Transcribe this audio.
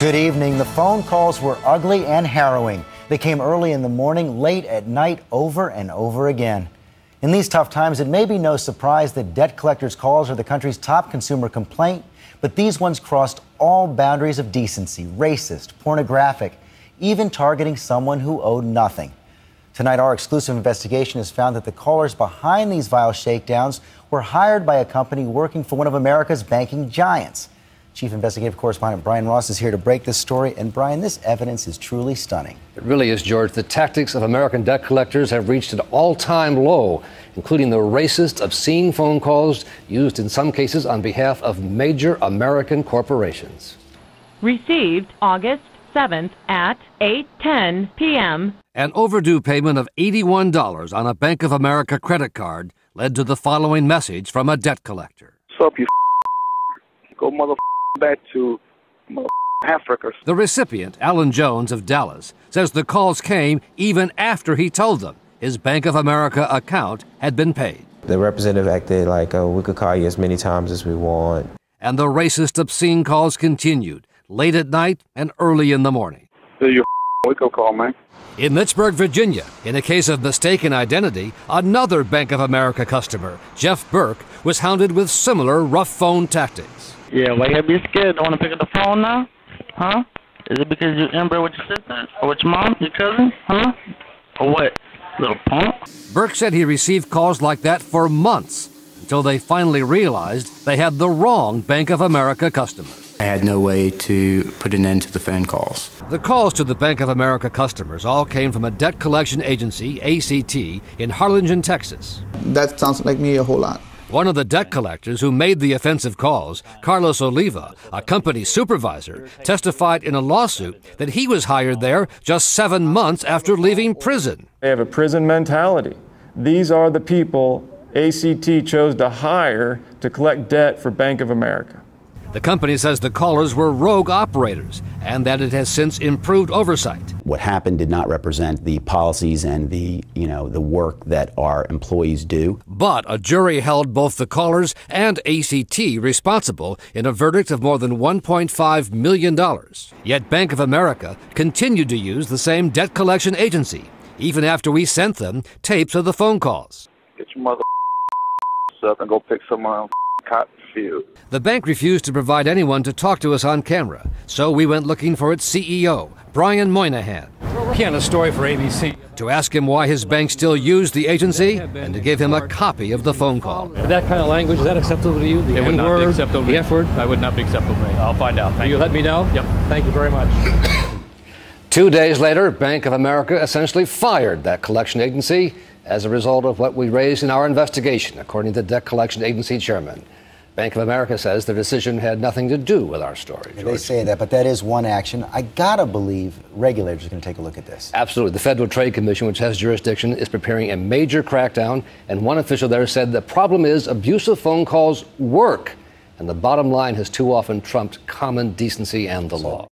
Good evening. The phone calls were ugly and harrowing. They came early in the morning, late at night, over and over again. In these tough times, it may be no surprise that debt collectors' calls are the country's top consumer complaint, but these ones crossed all boundaries of decency, racist, pornographic, even targeting someone who owed nothing. Tonight, our exclusive investigation has found that the callers behind these vile shakedowns were hired by a company working for one of America's banking giants. Chief Investigative Correspondent Brian Ross is here to break this story. And Brian, this evidence is truly stunning. It really is, George. The tactics of American debt collectors have reached an all-time low, including the racist, obscene phone calls used in some cases on behalf of major American corporations. Received August 7th at 8:10 p.m. An overdue payment of $81 on a Bank of America credit card led to the following message from a debt collector. What's up, you go mother back to Africa. The recipient, Alan Jones of Dallas, says the calls came even after he told them his Bank of America account had been paid. The representative acted like, we could call you as many times as we want. And the racist, obscene calls continued, late at night and early in the morning. You wake-up call, man. In Lynchburg, Virginia, in a case of mistaken identity, another Bank of America customer, Jeff Burke, was hounded with similar rough phone tactics. Yeah, why you be scared? Don't want to pick up the phone now? Huh? Is it because you're inbred with your sister? Or with your mom, your cousin? Huh? Or what? Little punk? Burke said he received calls like that for months, until they finally realized they had the wrong Bank of America customer. I had no way to put an end to the phone calls. The calls to the Bank of America customers all came from a debt collection agency, ACT, in Harlingen, Texas. That sounds like me a whole lot. One of the debt collectors who made the offensive calls, Carlos Oliva, a company supervisor, testified in a lawsuit that he was hired there just 7 months after leaving prison. They have a prison mentality. These are the people ACT chose to hire to collect debt for Bank of America. The company says the callers were rogue operators and that it has since improved oversight. What happened did not represent the policies and the work that our employees do. But a jury held both the callers and ACT responsible in a verdict of more than $1.5 million. Yet Bank of America continued to use the same debt collection agency, even after we sent them tapes of the phone calls. Get your mother up and go pick someone cotton field. The bank refused to provide anyone to talk to us on camera, so we went looking for its CEO, Brian Moynihan. Piano story for ABC. To ask him why his bank still used the agency and to give him a copy of the phone call. That kind of language, is that acceptable to you? The It would not be acceptable. The F word? That would not be acceptable to me. I'll find out. Thank you. Let me know? Yep. Thank you very much. 2 days later, Bank of America essentially fired that collection agency as a result of what we raised in our investigation, according to the debt collection agency chairman. Bank of America says the decision had nothing to do with our story. George. They say that, but that is one action. I gotta believe regulators are going to take a look at this. Absolutely. The Federal Trade Commission, which has jurisdiction, is preparing a major crackdown, and one official there said the problem is abusive phone calls work, and the bottom line has too often trumped common decency and the law.